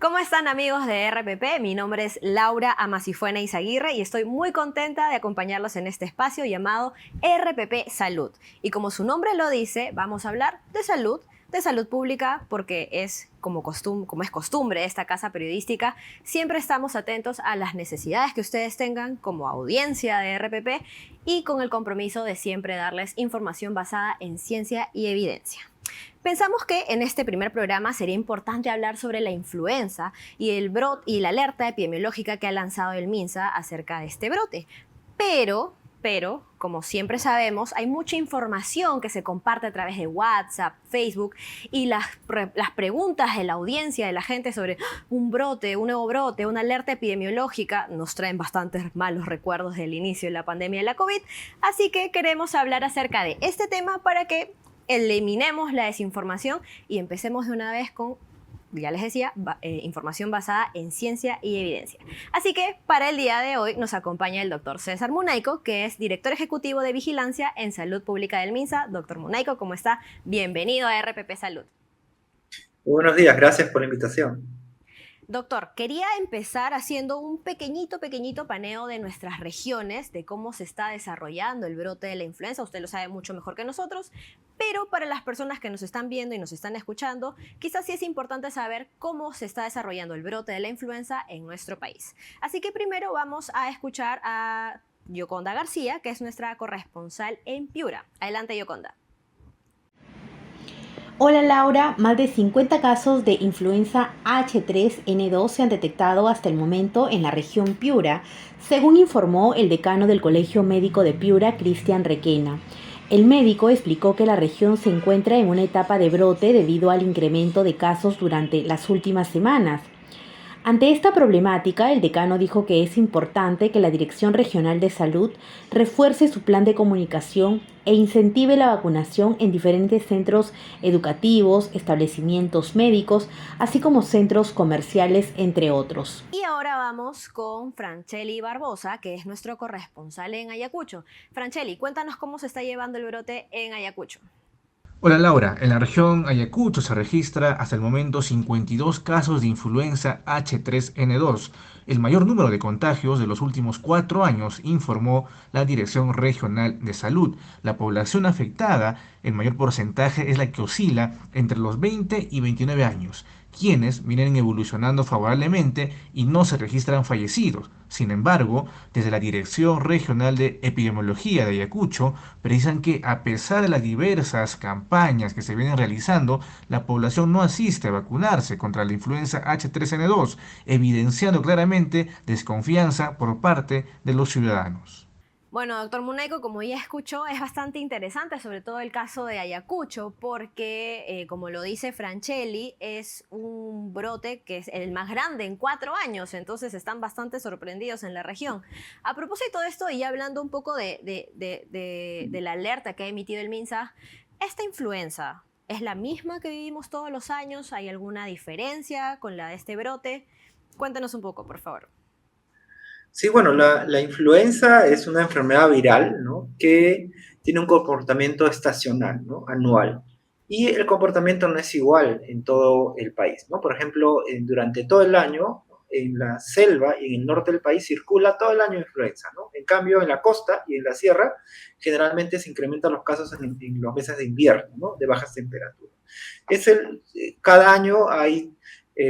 ¿Cómo están amigos de RPP? Mi nombre es Laura Amasifuena Izaguirre y estoy muy contenta de acompañarlos en este espacio llamado RPP Salud. Y como su nombre lo dice, vamos a hablar de salud pública, porque es como es costumbre esta casa periodística, siempre estamos atentos a las necesidades que ustedes tengan como audiencia de RPP y con el compromiso de siempre darles información basada en ciencia y evidencia. Pensamos que en este primer programa sería importante hablar sobre la influenza y el brote y la alerta epidemiológica que ha lanzado el MINSA acerca de este brote. Pero, como siempre sabemos, hay mucha información que se comparte a través de WhatsApp, Facebook y las preguntas de la audiencia, de la gente sobre un brote, un nuevo brote, una alerta epidemiológica, nos traen bastantes malos recuerdos del inicio de la pandemia de la COVID. Así que queremos hablar acerca de este tema para que eliminemos la desinformación y empecemos de una vez con, ya les decía, información basada en ciencia y evidencia. Así que para el día de hoy nos acompaña el doctor César Munayco, que es director ejecutivo de Vigilancia en Salud Pública del MINSA. Doctor Munayco, ¿cómo está? Bienvenido a RPP Salud. Buenos días, gracias por la invitación. Doctor, quería empezar haciendo un pequeñito paneo de nuestras regiones, de cómo se está desarrollando el brote de la influenza. Usted lo sabe mucho mejor que nosotros, pero para las personas que nos están viendo y nos están escuchando, quizás sí es importante saber cómo se está desarrollando el brote de la influenza en nuestro país. Así que primero vamos a escuchar a Yoconda García, que es nuestra corresponsal en Piura. Adelante, Yoconda. Hola Laura, más de 50 casos de influenza H3N2 se han detectado hasta el momento en la región Piura, según informó el decano del Colegio Médico de Piura, Cristian Requena. El médico explicó que la región se encuentra en una etapa de brote debido al incremento de casos durante las últimas semanas. Ante esta problemática, el decano dijo que es importante que la Dirección Regional de Salud refuerce su plan de comunicación e incentive la vacunación en diferentes centros educativos, establecimientos médicos, así como centros comerciales, entre otros. Y ahora vamos con Franchelli Barbosa, que es nuestro corresponsal en Ayacucho. Franchelli, cuéntanos cómo se está llevando el brote en Ayacucho. Hola Laura, en la región Ayacucho se registra hasta el momento 52 casos de influenza H3N2, el mayor número de contagios de los últimos 4 años, informó la Dirección Regional de Salud. La población afectada, el mayor porcentaje es la que oscila entre los 20 y 29 años, quienes vienen evolucionando favorablemente y no se registran fallecidos. Sin embargo, desde la Dirección Regional de Epidemiología de Ayacucho, precisan que a pesar de las diversas campañas que se vienen realizando, la población no asiste a vacunarse contra la influenza H3N2, evidenciando claramente desconfianza por parte de los ciudadanos. Bueno, doctor Munaico, como ya escuchó, es bastante interesante, sobre todo el caso de Ayacucho, porque, como lo dice Franchelli, es un brote que es el más grande en 4 años, entonces están bastante sorprendidos en la región. A propósito de esto, y ya hablando un poco de la alerta que ha emitido el MINSA, ¿esta influenza es la misma que vivimos todos los años? ¿Hay alguna diferencia con la de este brote? Cuéntanos un poco, por favor. Sí, bueno, la influenza es una enfermedad viral, ¿no? Que tiene un comportamiento estacional, ¿no? Anual. Y el comportamiento no es igual en todo el país, ¿no? Por ejemplo, durante todo el año, en la selva y en el norte del país circula todo el año influenza, ¿no? En cambio, en la costa y en la sierra, generalmente se incrementan los casos en los meses de invierno, ¿no? De bajas temperaturas. Cada año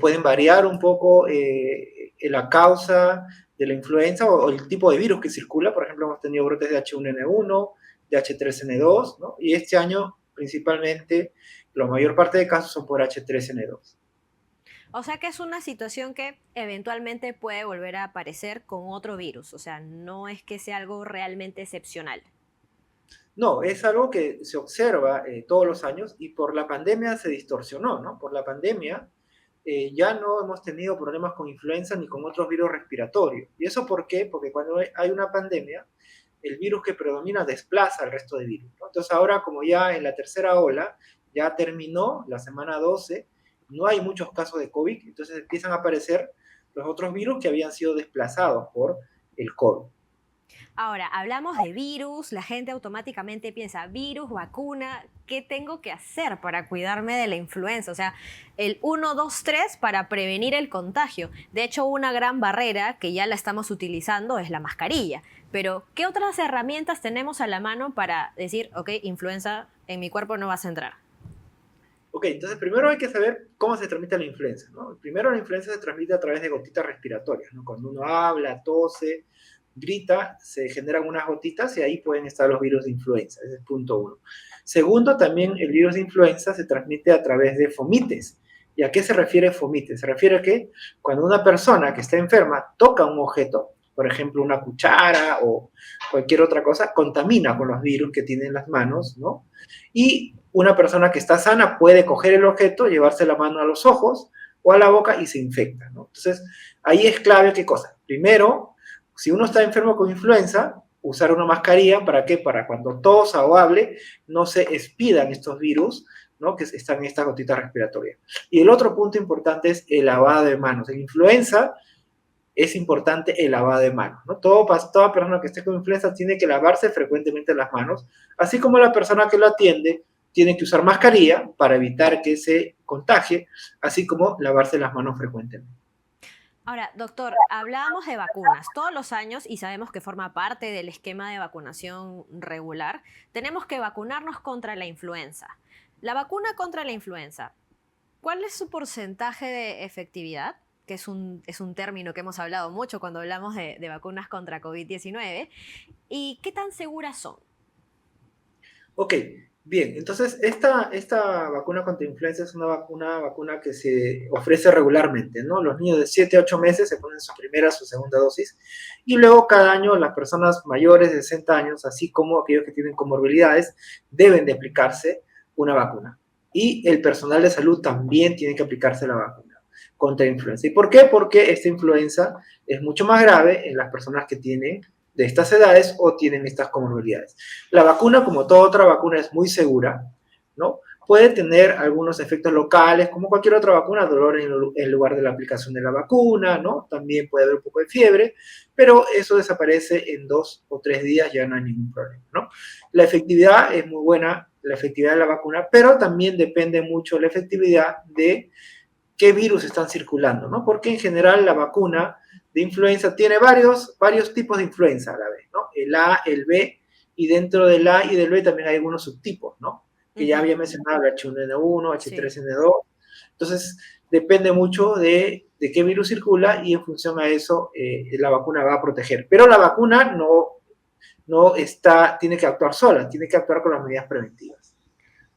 pueden variar un poco la causa de la influenza o el tipo de virus que circula. Por ejemplo, hemos tenido brotes de H1N1, de H3N2, ¿no? Y este año, principalmente, la mayor parte de casos son por H3N2. O sea que es una situación que eventualmente puede volver a aparecer con otro virus. O sea, no es que sea algo realmente excepcional. No, es algo que se observa todos los años y por la pandemia se distorsionó, ¿no? Por la pandemia ya no hemos tenido problemas con influenza ni con otros virus respiratorios. ¿Y eso por qué? Porque cuando hay una pandemia, el virus que predomina desplaza al resto de virus, ¿no? Entonces ahora, como ya en la tercera ola, ya terminó la semana 12, no hay muchos casos de COVID, entonces empiezan a aparecer los otros virus que habían sido desplazados por el COVID. Ahora, hablamos de virus, la gente automáticamente piensa, virus, vacuna, ¿qué tengo que hacer para cuidarme de la influenza? O sea, el 1, 2, 3 para prevenir el contagio. De hecho, una gran barrera que ya la estamos utilizando es la mascarilla. Pero, ¿qué otras herramientas tenemos a la mano para decir, ok, influenza en mi cuerpo no vas a entrar? Ok, entonces primero hay que saber cómo se transmite la influenza, ¿no? Primero la influenza se transmite a través de gotitas respiratorias, ¿no? Cuando uno habla, tose, grita, se generan unas gotitas y ahí pueden estar los virus de influenza, ese es punto uno. Segundo, también el virus de influenza se transmite a través de fomites. ¿Y a qué se refiere fomites? Se refiere a que cuando una persona que está enferma toca un objeto, por ejemplo una cuchara o cualquier otra cosa, contamina con los virus que tiene en las manos, ¿no? Y una persona que está sana puede coger el objeto, llevarse la mano a los ojos o a la boca y se infecta, ¿no? Entonces, ahí es clave qué cosa. Primero, si uno está enfermo con influenza, usar una mascarilla, ¿para qué? Para cuando tosa o hable, no se expidan estos virus, ¿no? Que están en estas gotitas respiratorias. Y el otro punto importante es el lavado de manos. En influenza es importante el lavado de manos, ¿no? Toda persona que esté con influenza tiene que lavarse frecuentemente las manos, así como la persona que lo atiende tiene que usar mascarilla para evitar que se contagie, así como lavarse las manos frecuentemente. Ahora, doctor, hablábamos de vacunas todos los años y sabemos que forma parte del esquema de vacunación regular. Tenemos que vacunarnos contra la influenza. La vacuna contra la influenza, ¿cuál es su porcentaje de efectividad? Que es un término que hemos hablado mucho cuando hablamos de vacunas contra COVID-19. ¿Y qué tan seguras son? Ok, bien, entonces esta vacuna contra influenza es una vacuna que se ofrece regularmente, ¿no? Los niños de 7 a 8 meses se ponen su primera, su segunda dosis, y luego cada año las personas mayores de 60 años, así como aquellos que tienen comorbilidades, deben de aplicarse una vacuna. Y el personal de salud también tiene que aplicarse la vacuna contra influenza. ¿Y por qué? Porque esta influenza es mucho más grave en las personas que tienen de estas edades o tienen estas comorbilidades. La vacuna, como toda otra vacuna, es muy segura, ¿no? Puede tener algunos efectos locales, como cualquier otra vacuna, dolor en lugar de la aplicación de la vacuna, ¿no? También puede haber un poco de fiebre, pero eso desaparece en 2 o 3 días, ya no hay ningún problema, ¿no? La efectividad es muy buena, la efectividad de la vacuna, pero también depende mucho la efectividad de qué virus están circulando, ¿no? Porque en general la vacuna de influenza tiene varios tipos de influenza a la vez, ¿no? El A, el B, y dentro del A y del B también hay algunos subtipos, ¿no? Que ya había mencionado, el H1N1, Sí. H3N2. Entonces, depende mucho de qué virus circula y en función a eso la vacuna va a proteger. Pero la vacuna tiene que actuar sola, tiene que actuar con las medidas preventivas.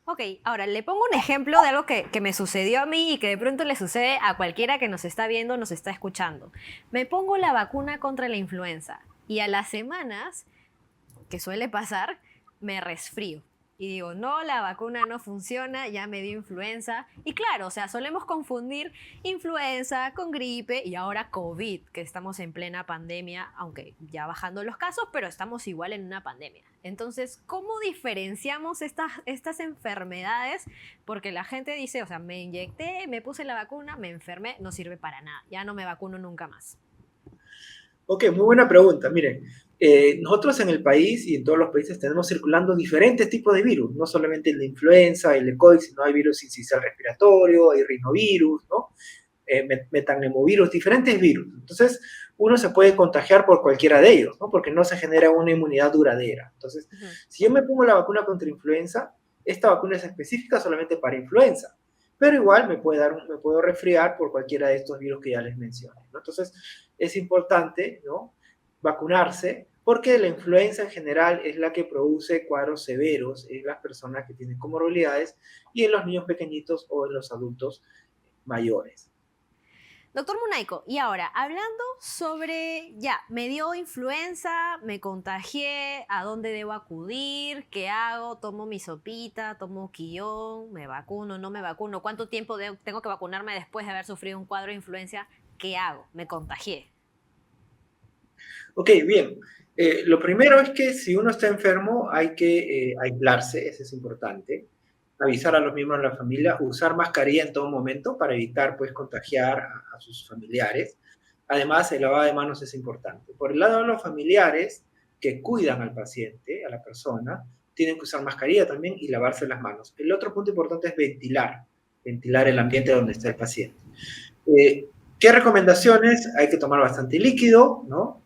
Ok, ahora le pongo un ejemplo de algo que me sucedió a mí y que de pronto le sucede a cualquiera que nos está viendo, nos está escuchando. Me pongo la vacuna contra la influenza y a las semanas, que suele pasar, me resfrío. Y digo, no, la vacuna no funciona, ya me dio influenza. Y claro, o sea, solemos confundir influenza con gripe y ahora COVID, que estamos en plena pandemia, aunque ya bajando los casos, pero estamos igual en una pandemia. Entonces, ¿cómo diferenciamos estas enfermedades? Porque la gente dice, o sea, me inyecté, me puse la vacuna, me enfermé, no sirve para nada, ya no me vacuno nunca más. Ok, muy buena pregunta. Miren, nosotros en el país y en todos los países tenemos circulando diferentes tipos de virus, no solamente el de influenza, el de COVID, sino hay virus sincicial respiratorio, hay rinovirus, ¿no? Metanemovirus, diferentes virus. Entonces, uno se puede contagiar por cualquiera de ellos, ¿no? Porque no se genera una inmunidad duradera. Entonces, Ujú. si yo me pongo la vacuna contra influenza, esta vacuna es específica solamente para influenza, pero igual me puedo resfriar por cualquiera de estos virus que ya les mencioné, ¿no? Entonces, es importante, ¿no? Vacunarse, porque la influenza en general es la que produce cuadros severos en las personas que tienen comorbilidades y en los niños pequeñitos o en los adultos mayores. Doctor Munaico, y ahora, hablando sobre, ya, me dio influenza, me contagié, ¿a dónde debo acudir? ¿Qué hago? ¿Tomo mi sopita? ¿Tomo quillón? ¿Me vacuno? ¿No me vacuno? ¿Cuánto tiempo tengo que vacunarme después de haber sufrido un cuadro de influencia? ¿Qué hago? Me contagié. Ok, bien. Lo primero es que si uno está enfermo hay que aislarse, eso es importante. Avisar a los miembros de la familia, usar mascarilla en todo momento para evitar pues contagiar a sus familiares. Además, el lavado de manos es importante. Por el lado de los familiares, que cuidan al paciente, a la persona, tienen que usar mascarilla también y lavarse las manos. El otro punto importante es ventilar el ambiente donde está el paciente. ¿Qué recomendaciones? Hay que tomar bastante líquido, ¿no?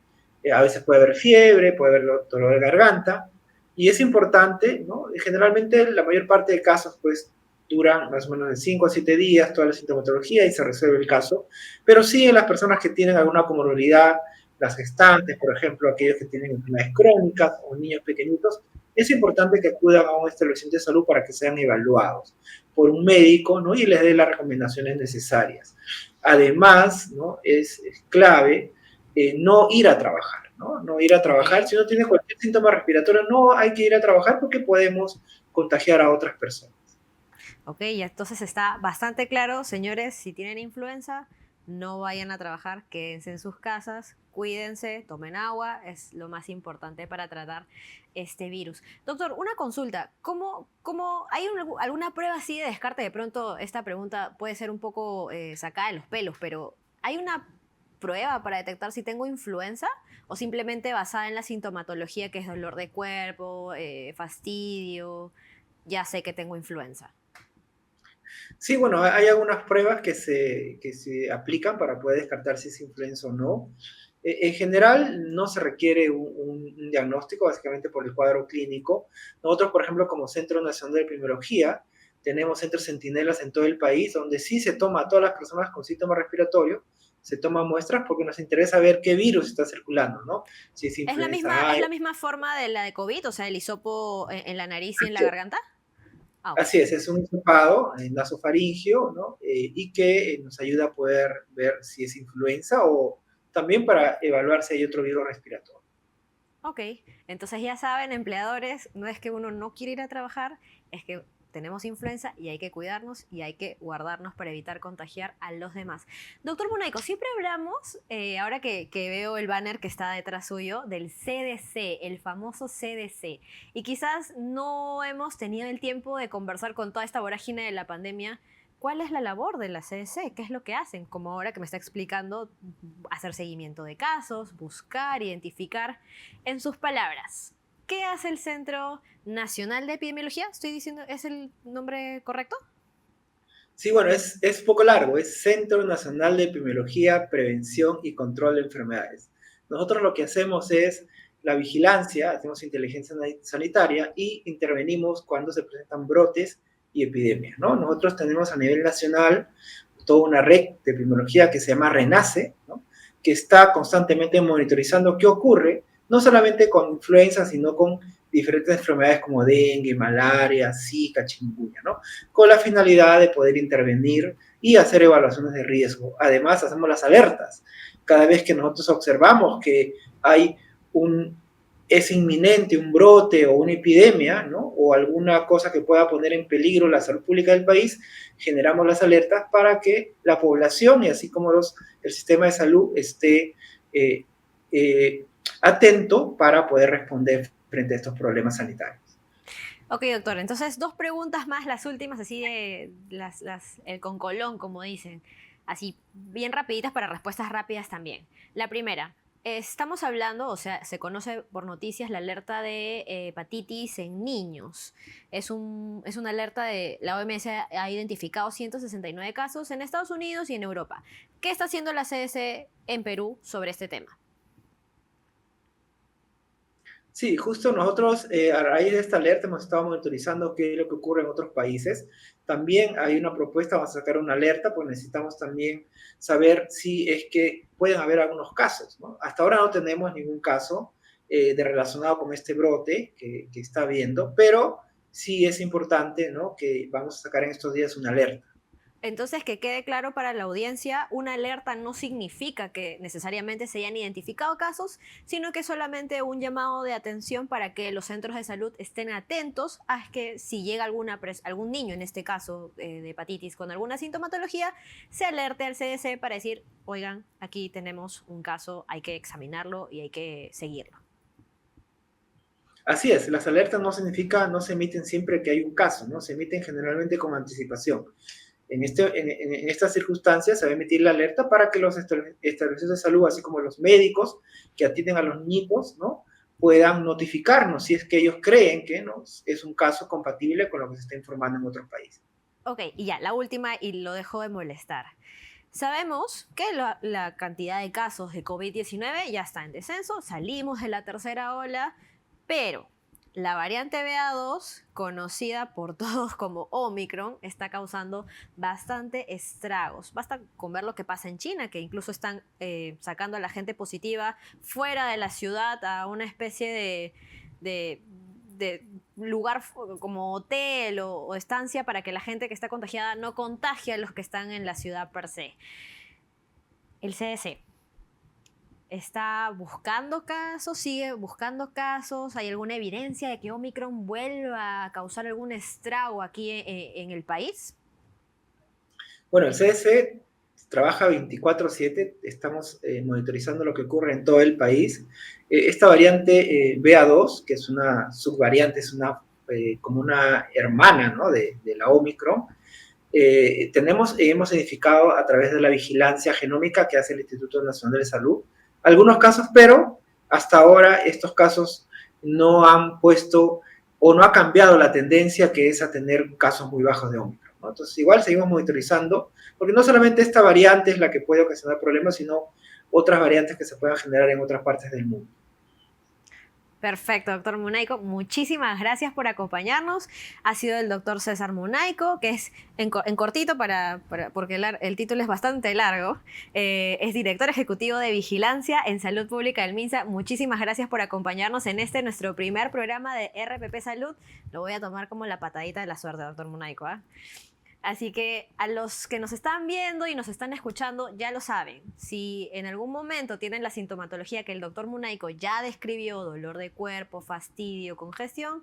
A veces puede haber fiebre, puede haber dolor de garganta, y es importante, ¿no? Generalmente la mayor parte de casos, pues, duran más o menos de 5 a 7 días toda la sintomatología y se resuelve el caso, pero sí en las personas que tienen alguna comorbilidad, las gestantes, por ejemplo, aquellos que tienen enfermedades crónicas o niños pequeñitos, es importante que acudan a un establecimiento de salud para que sean evaluados por un médico, ¿no? Y les dé las recomendaciones necesarias. Además, ¿no? Es clave no ir a trabajar, ¿no? No ir a trabajar. Si uno tiene cualquier síntoma respiratorio, no hay que ir a trabajar porque podemos contagiar a otras personas. Ok, ya entonces está bastante claro, señores, si tienen influenza, no vayan a trabajar, quédense en sus casas, cuídense, tomen agua, es lo más importante para tratar este virus. Doctor, una consulta, ¿hay alguna prueba así de descarte? De pronto esta pregunta puede ser un poco sacada de los pelos, pero ¿hay una prueba para detectar si tengo influenza o simplemente basada en la sintomatología que es dolor de cuerpo, fastidio, ya sé que tengo influenza? Sí, bueno, hay algunas pruebas que se aplican para poder descartar si es influenza o no. En general, no se requiere un diagnóstico, básicamente por el cuadro clínico. Nosotros, por ejemplo, como Centro Nacional de Epidemiología, tenemos centros centinelas en todo el país, donde sí se toma a todas las personas con síntomas respiratorios, se toman muestras porque nos interesa ver qué virus está circulando, ¿no? Si es influenza A. Es la misma forma de la de COVID, o sea, el hisopo en la nariz y en la garganta? Ah, ok. Así es un hisopado nasofaringio, ¿no? Y que nos ayuda a poder ver si es influenza o también para evaluar si hay otro virus respiratorio. Ok, entonces ya saben, empleadores, no es que uno no quiere ir a trabajar, es que tenemos influenza y hay que cuidarnos y hay que guardarnos para evitar contagiar a los demás. Doctor Munaico, siempre hablamos, ahora que veo el banner que está detrás suyo, del CDC, el famoso CDC. Y quizás no hemos tenido el tiempo de conversar con toda esta vorágine de la pandemia. ¿Cuál es la labor de la CDC? ¿Qué es lo que hacen? Como ahora que me está explicando, hacer seguimiento de casos, buscar, identificar. En sus palabras, ¿qué hace el Centro Nacional de Epidemiología? ¿Estoy diciendo, es el nombre correcto? Sí, bueno, es poco largo, es Centro Nacional de Epidemiología, Prevención y Control de Enfermedades. Nosotros lo que hacemos es la vigilancia, hacemos inteligencia sanitaria y intervenimos cuando se presentan brotes y epidemias, ¿no? Nosotros tenemos a nivel nacional toda una red de epidemiología que se llama RENACE, ¿no? Que está constantemente monitorizando qué ocurre, no solamente con influenza, sino con diferentes enfermedades como dengue, malaria, zika, chikungunya, ¿no? Con la finalidad de poder intervenir y hacer evaluaciones de riesgo. Además, hacemos las alertas. Cada vez que nosotros observamos que hay es inminente un brote o una epidemia, ¿no? O alguna cosa que pueda poner en peligro la salud pública del país, generamos las alertas para que la población y así como el sistema de salud esté atento para poder responder frente a estos problemas sanitarios. Ok, doctor, entonces dos preguntas más, las últimas, así de el concolón, como dicen, así bien rapiditas para respuestas rápidas también. La primera, estamos hablando, o sea, se conoce por noticias la alerta de hepatitis en niños. Es una alerta de la OMS ha identificado 169 casos en Estados Unidos y en Europa. ¿Qué está haciendo la CDC en Perú sobre este tema? Sí, justo nosotros a raíz de esta alerta hemos estado monitorizando qué es lo que ocurre en otros países. También hay una propuesta, vamos a sacar una alerta, pues necesitamos también saber si es que pueden haber algunos casos, ¿no? Hasta ahora no tenemos ningún caso de relacionado con este brote que está habiendo, pero sí es importante, ¿no? Que vamos a sacar en estos días una alerta. Entonces, que quede claro para la audiencia, una alerta no significa que necesariamente se hayan identificado casos, sino que solamente un llamado de atención para que los centros de salud estén atentos a que si llega algún niño, en este caso de hepatitis, con alguna sintomatología, se alerte al CDC para decir, oigan, aquí tenemos un caso, hay que examinarlo y hay que seguirlo. Así es, las alertas no se emiten siempre que hay un caso, ¿no? Se emiten generalmente con anticipación. En estas circunstancias se va a emitir la alerta para que los establecimientos de salud, así como los médicos que atienden a los niños, ¿no? puedan notificarnos si es que ellos creen que ¿no? es un caso compatible con lo que se está informando en otros países. Ok, y ya, la última, y lo dejo de molestar. Sabemos que la cantidad de casos de COVID-19 ya está en descenso, salimos de la tercera ola, pero la variante BA2, conocida por todos como Omicron, está causando bastante estragos. Basta con ver lo que pasa en China, que incluso están sacando a la gente positiva fuera de la ciudad a una especie de lugar como hotel o estancia para que la gente que está contagiada no contagie a los que están en la ciudad per se. El CDC está buscando casos, sigue buscando casos. ¿Hay alguna evidencia de que Omicron vuelva a causar algún estrago aquí en el país? Bueno, el CDC trabaja 24/7, estamos monitorizando lo que ocurre en todo el país. Esta variante BA2, que es una subvariante, es como una hermana, ¿no? de la Omicron, hemos identificado a través de la vigilancia genómica que hace el Instituto Nacional de Salud algunos casos, pero hasta ahora estos casos no han puesto o no ha cambiado la tendencia que es a tener casos muy bajos de Omicron, ¿no? Entonces igual seguimos monitorizando, porque no solamente esta variante es la que puede ocasionar problemas, sino otras variantes que se puedan generar en otras partes del mundo. Perfecto, doctor Munaico. Muchísimas gracias por acompañarnos. Ha sido el doctor César Munaico, que es en cortito porque el título es bastante largo. Es director ejecutivo de Vigilancia en Salud Pública del MINSA. Muchísimas gracias por acompañarnos en nuestro primer programa de RPP Salud. Lo voy a tomar como la patadita de la suerte, doctor Munaico, ¿eh? Así que a los que nos están viendo y nos están escuchando ya lo saben. Si en algún momento tienen la sintomatología que el doctor Munaico ya describió, dolor de cuerpo, fastidio, congestión,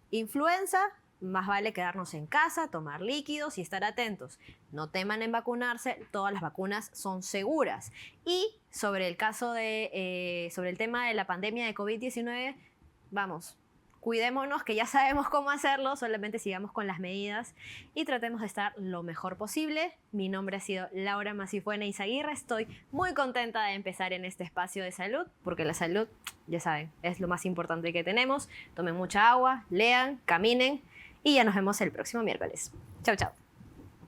influenza, más vale quedarnos en casa, tomar líquidos y estar atentos. No teman en vacunarse, todas las vacunas son seguras. Y sobre el sobre el tema de la pandemia de COVID-19, vamos, cuidémonos, que ya sabemos cómo hacerlo, solamente sigamos con las medidas y tratemos de estar lo mejor posible. Mi nombre ha sido Laura Masifuena Izaguirre. Estoy muy contenta de empezar en este espacio de salud, porque la salud, ya saben, es lo más importante que tenemos. Tomen mucha agua, lean, caminen y ya nos vemos el próximo miércoles. Chau, chau.